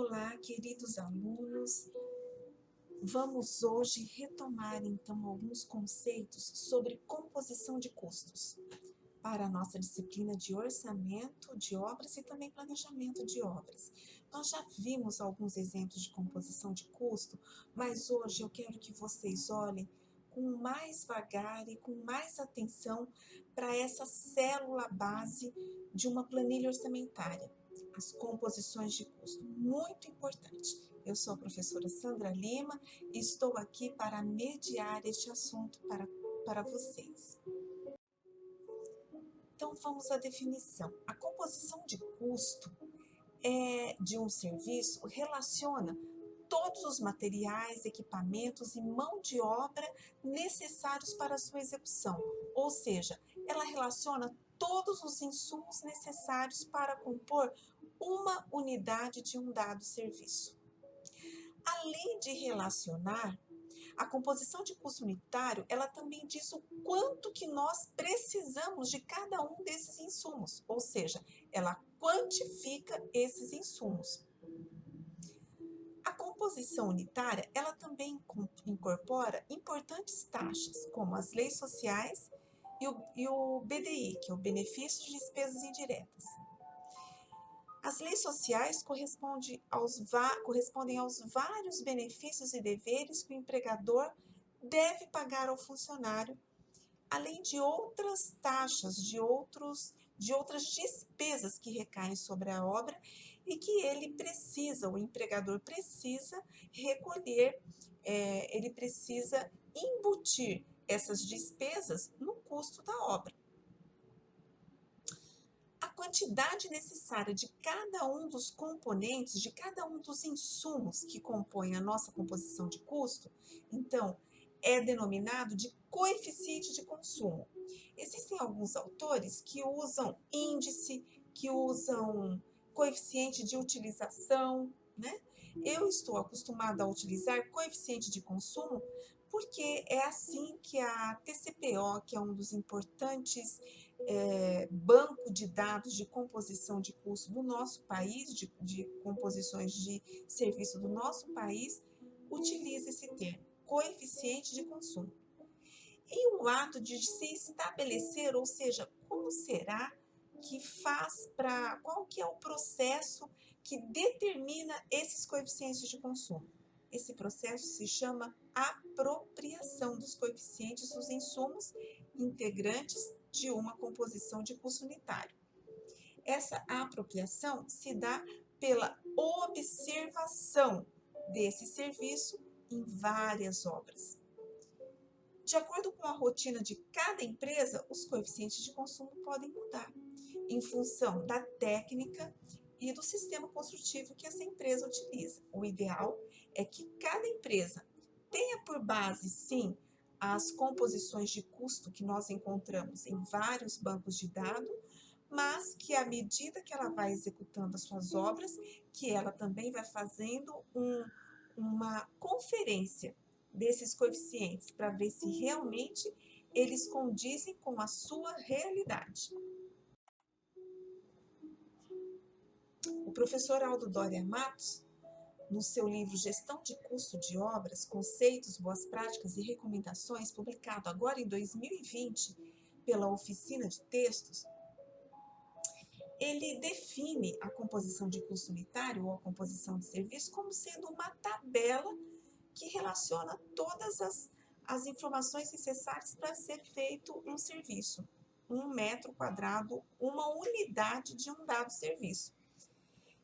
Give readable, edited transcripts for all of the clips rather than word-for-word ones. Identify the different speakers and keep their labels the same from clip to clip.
Speaker 1: Olá, queridos alunos. Vamos hoje retomar então alguns conceitos sobre composição de custos para a nossa disciplina de orçamento de obras e também planejamento de obras. Nós já vimos alguns exemplos de composição de custo, mas hoje eu quero que vocês olhem com mais vagar e com mais atenção para essa célula base de uma planilha orçamentária, as composições de custo, muito importante. Eu sou a professora Sandra Lima e estou aqui para mediar este assunto para vocês. Então, vamos à definição. A composição de custo de um serviço relaciona todos os materiais, equipamentos e mão de obra necessários para a sua execução, ou seja, ela relaciona todos os insumos necessários para compor uma unidade de um dado serviço. Além de relacionar, a composição de custo unitário, ela também diz o quanto que nós precisamos de cada um desses insumos, ou seja, ela quantifica esses insumos. A composição unitária, ela também incorpora importantes taxas, como as leis sociais e o BDI, que é o Benefício de Despesas Indiretas. As leis sociais correspondem aos vários benefícios e deveres que o empregador deve pagar ao funcionário, além de outras taxas, de outras despesas que recaem sobre a obra e que o empregador precisa recolher, ele precisa embutir essas despesas no custo da obra. A quantidade necessária de cada um dos componentes, de cada um dos insumos que compõem a nossa composição de custo, então, é denominado de coeficiente de consumo. Existem alguns autores que usam índice, que usam coeficiente de utilização, né? Eu estou acostumada a utilizar coeficiente de consumo porque é assim que a TCPO, que é um dos importantes banco de dados de composição de custo do nosso país, de composições de serviço do nosso país, utiliza esse termo, coeficiente de consumo. E o ato de se estabelecer, ou seja, como será que qual que é o processo que determina esses coeficientes de consumo? Esse processo se chama apropriação dos coeficientes dos insumos integrantes de uma composição de custo unitário. Essa apropriação se dá pela observação desse serviço em várias obras. De acordo com a rotina de cada empresa, os coeficientes de consumo podem mudar em função da técnica e do sistema construtivo que essa empresa utiliza. O ideal é que cada empresa tenha por base, sim, as composições de custo que nós encontramos em vários bancos de dados, mas que à medida que ela vai executando as suas obras, que ela também vai fazendo uma conferência desses coeficientes para ver se realmente eles condizem com a sua realidade. O professor Aldo Doria Matos, no seu livro Gestão de Custo de Obras, Conceitos, Boas Práticas e Recomendações, publicado agora em 2020 pela Oficina de Textos, ele define a composição de custo unitário ou a composição de serviço como sendo uma tabela que relaciona todas as informações necessárias para ser feito um serviço, 1 metro quadrado, uma unidade de um dado serviço.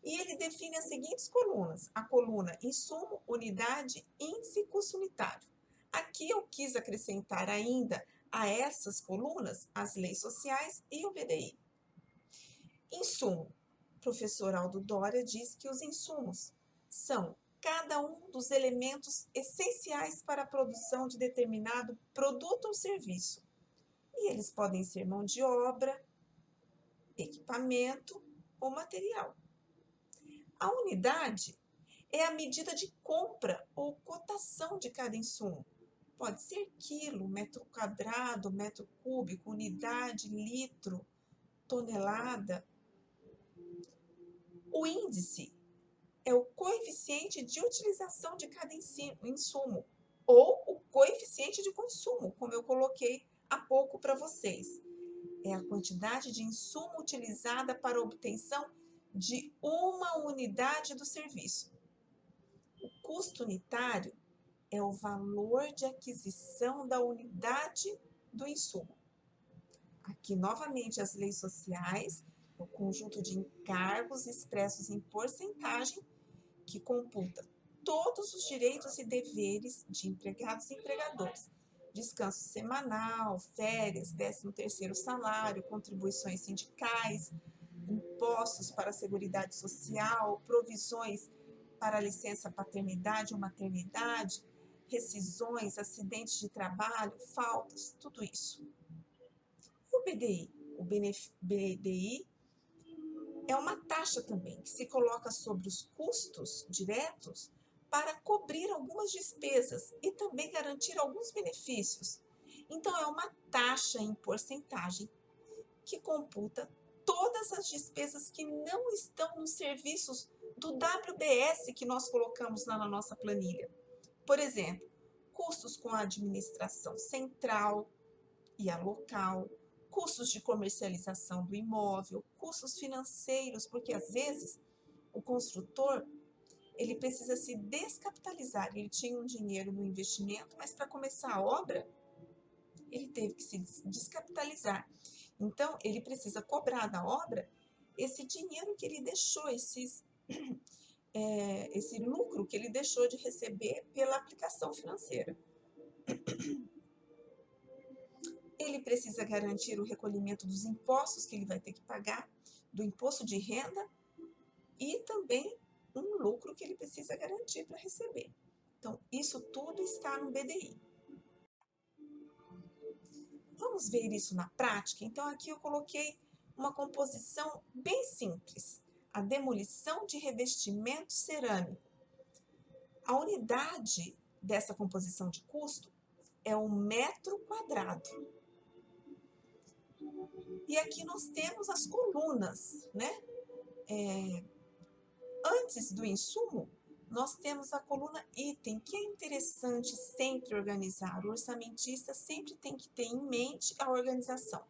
Speaker 1: E ele define as seguintes colunas: a coluna insumo, unidade, índice e custo unitário. Aqui eu quis acrescentar ainda a essas colunas as leis sociais e o BDI. Insumo. O professor Aldo Doria diz que os insumos são cada um dos elementos essenciais para a produção de determinado produto ou serviço. E eles podem ser mão de obra, equipamento ou material. A unidade é a medida de compra ou cotação de cada insumo. Pode ser quilo, metro quadrado, metro cúbico, unidade, litro, tonelada. O índice é o coeficiente de utilização de cada insumo, ou o coeficiente de consumo, como eu coloquei há pouco para vocês. É a quantidade de insumo utilizada para a obtenção de uma unidade do serviço. O custo unitário é o valor de aquisição da unidade do insumo. Aqui, novamente, as leis sociais, o conjunto de encargos expressos em porcentagem que computa todos os direitos e deveres de empregados e empregadores. Descanso semanal, férias, 13º salário, contribuições sindicais, impostos para a Seguridade Social, provisões para licença paternidade ou maternidade, rescisões, acidentes de trabalho, faltas, tudo isso. E o BDI? O BDI é uma taxa também que se coloca sobre os custos diretos para cobrir algumas despesas e também garantir alguns benefícios. Então, é uma taxa em porcentagem que computa todas as despesas que não estão nos serviços do WBS que nós colocamos lá na nossa planilha. Por exemplo, custos com a administração central e a local, custos de comercialização do imóvel, custos financeiros, porque às vezes o construtor ele precisa se descapitalizar. Ele tinha um dinheiro no investimento, mas para começar a obra, ele teve que se descapitalizar. Então, ele precisa cobrar da obra esse dinheiro que ele deixou, esse lucro que ele deixou de receber pela aplicação financeira. Ele precisa garantir o recolhimento dos impostos que ele vai ter que pagar, do imposto de renda e também um lucro que ele precisa garantir para receber. Então, isso tudo está no BDI. Vamos ver isso na prática? Então, aqui eu coloquei uma composição bem simples. A demolição de revestimento cerâmico. A unidade dessa composição de custo é um metro quadrado. E aqui nós temos as colunas, né? Antes do insumo, nós temos a coluna item, que é interessante sempre organizar. O orçamentista sempre tem que ter em mente a organização.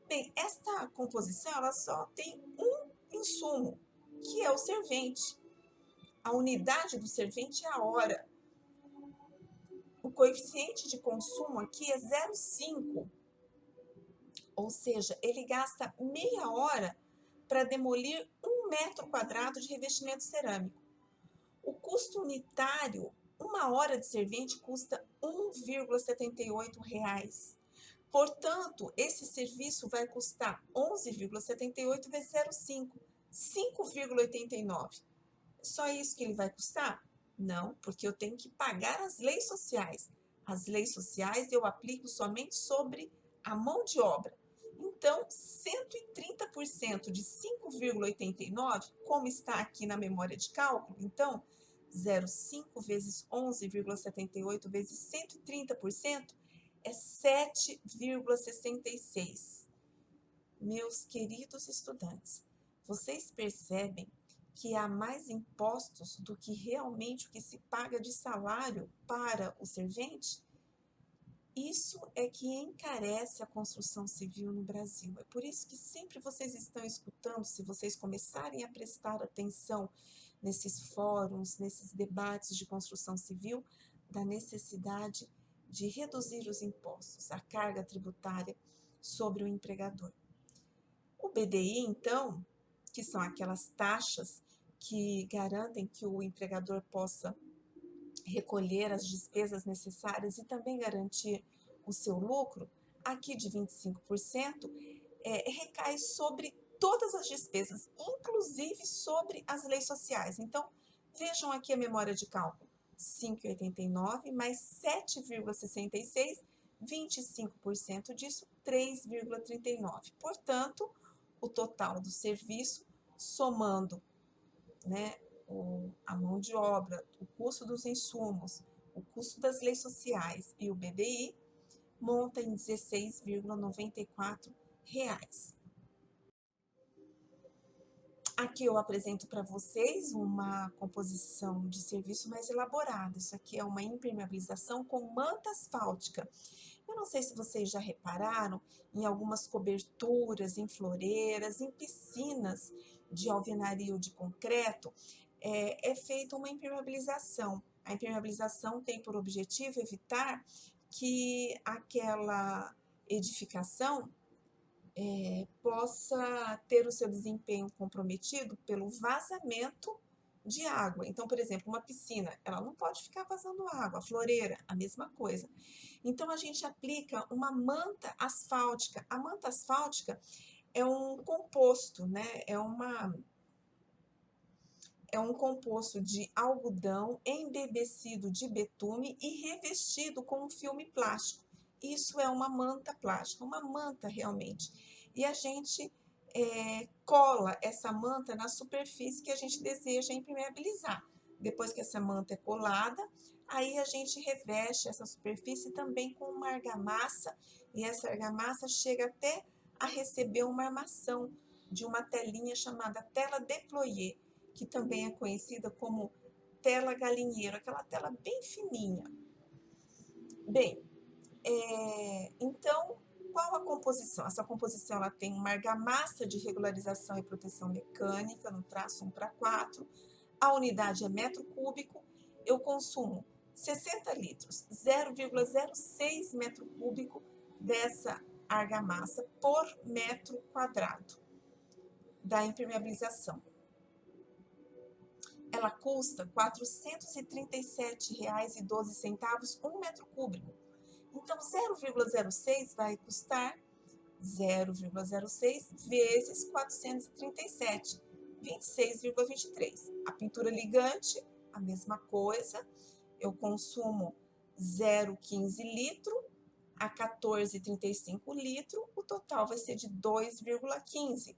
Speaker 1: Bem, esta composição ela só tem um insumo, que é o servente. A unidade do servente é a hora. O coeficiente de consumo aqui é 0,5. Ou seja, ele gasta meia hora para demolir 1 metro quadrado de revestimento cerâmico. O custo unitário, uma hora de servente custa R$ 1,78. Portanto, esse serviço vai custar 11,78 vezes 0,5, 5,89. Só isso que ele vai custar? Não, porque eu tenho que pagar as leis sociais. As leis sociais eu aplico somente sobre a mão de obra. Então, 130% de 5,89, como está aqui na memória de cálculo, então, 0,5 vezes 11,78 vezes 130% é 7,66. Meus queridos estudantes, vocês percebem que há mais impostos do que realmente o que se paga de salário para o servente? Isso é que encarece a construção civil no Brasil. É por isso que sempre vocês estão escutando, se vocês começarem a prestar atenção nesses fóruns, nesses debates de construção civil, da necessidade de reduzir os impostos, a carga tributária sobre o empregador. O BDI, então, que são aquelas taxas que garantem que o empregador possa recolher as despesas necessárias e também garantir o seu lucro, aqui de 25%, recai sobre todas as despesas, inclusive sobre as leis sociais. Então, vejam aqui a memória de cálculo, 5,89 mais 7,66, 25% disso, 3,39. Portanto, o total do serviço, somando, né, a mão de obra, o custo dos insumos, o custo das leis sociais e o BDI, monta em R$ 16,94. Aqui eu apresento para vocês uma composição de serviço mais elaborada. Isso aqui é uma impermeabilização com manta asfáltica. Eu não sei se vocês já repararam em algumas coberturas, em floreiras, em piscinas de alvenaria ou de concreto, é feita uma impermeabilização. A impermeabilização tem por objetivo evitar que aquela edificação possa ter o seu desempenho comprometido pelo vazamento de água. Então, por exemplo, uma piscina, ela não pode ficar vazando água. A floreira, a mesma coisa. Então, a gente aplica uma manta asfáltica. A manta asfáltica é um composto, né? É um composto de algodão embebecido de betume e revestido com um filme plástico. Isso é uma manta plástica, uma manta realmente. E a gente cola essa manta na superfície que a gente deseja impermeabilizar. Depois que essa manta é colada, aí a gente reveste essa superfície também com uma argamassa, e essa argamassa chega até a receber uma armação de uma telinha chamada tela deployée, que também é conhecida como tela galinheiro, aquela tela bem fininha. Bem, então, qual a composição? Essa composição ela tem uma argamassa de regularização e proteção mecânica, no traço 1:4, a unidade é metro cúbico, eu consumo 60 litros, 0,06 metro cúbico dessa argamassa por metro quadrado da impermeabilização. Ela custa R$ 437,12 um metro cúbico. Então, 0,06 vai custar 0,06 vezes 437, 26,23. A pintura ligante, a mesma coisa. Eu consumo 0,15 litro a 14,35 litro, o total vai ser de 2,15.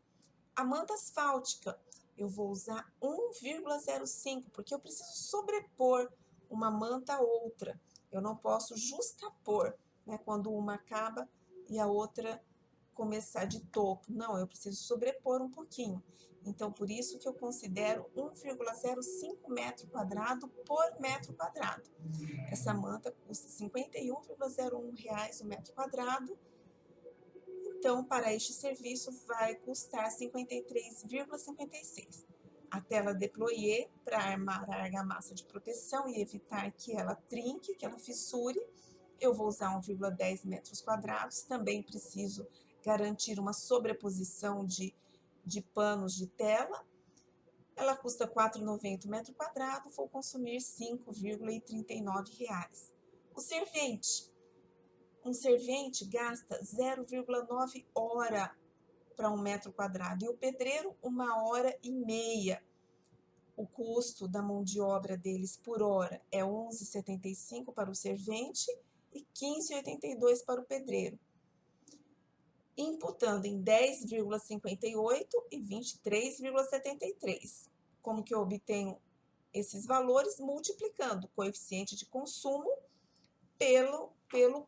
Speaker 1: A manta asfáltica, eu vou usar 1,05, porque eu preciso sobrepor uma manta a outra. Eu não posso justapor, né, quando uma acaba e a outra começar de topo. Não, eu preciso sobrepor um pouquinho. Então, por isso que eu considero 1,05 metro quadrado por metro quadrado. Essa manta custa R$ 51,01 o metro quadrado. Então, para este serviço, vai custar R$ 53,56. A tela deployée, para armar a argamassa de proteção e evitar que ela trinque, que ela fissure, eu vou usar 1,10 metros quadrados. Também preciso garantir uma sobreposição de panos de tela. Ela custa R$ 4,90 metro quadrado, vou consumir R$ 5,39. O servente. Um servente gasta 0,9 hora para um metro quadrado e o pedreiro 1h30. O custo da mão de obra deles por hora é R$ 11,75 para o servente e R$ 15,82 para o pedreiro, imputando em 10,58 e 23,73. Como que eu obtenho esses valores? Multiplicando o coeficiente de consumo pelo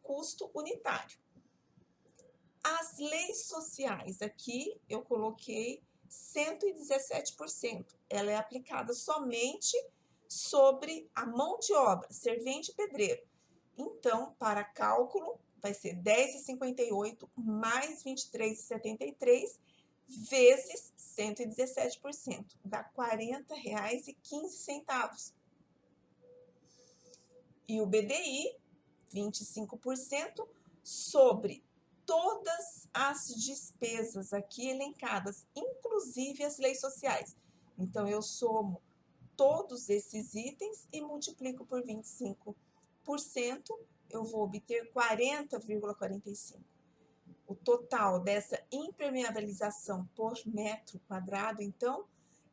Speaker 1: custo unitário. As leis sociais, aqui eu coloquei 117%. Ela é aplicada somente sobre a mão de obra, servente e pedreiro. Então, para cálculo, vai ser 10,58 mais 23,73 vezes 117%, dá R$ 40,15. E o BDI, 25% sobre todas as despesas aqui elencadas, inclusive as leis sociais. Então, eu somo todos esses itens e multiplico por 25%, eu vou obter 40,45. O total dessa impermeabilização por metro quadrado, então,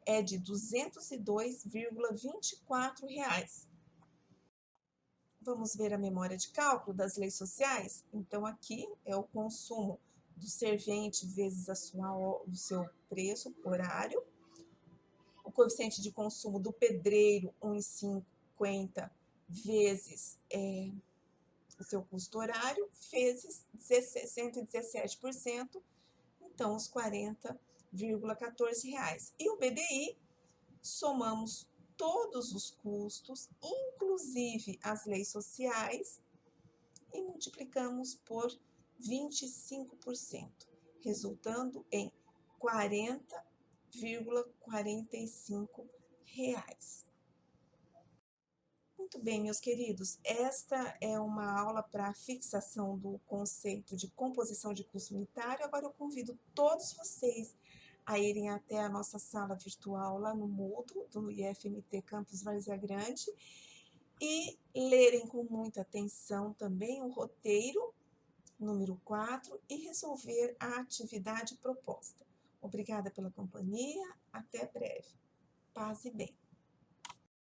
Speaker 1: é de R$ 202,24. Vamos ver a memória de cálculo das leis sociais? Então, aqui é o consumo do servente vezes o seu preço horário. O coeficiente de consumo do pedreiro, 1,50 vezes o seu custo horário, vezes 117%, então os 40 R$ 1.014. E o BDI, somamos todos os custos, inclusive as leis sociais, e multiplicamos por 25%, resultando em R$ 40,45. Muito bem, meus queridos, esta é uma aula para fixação do conceito de composição de custo unitário. Agora eu convido todos vocês a irem até a nossa sala virtual lá no Moodle do IFMT Campus Várzea Grande e lerem com muita atenção também o roteiro número 4 e resolver a atividade proposta. Obrigada pela companhia, até breve. Paz e bem.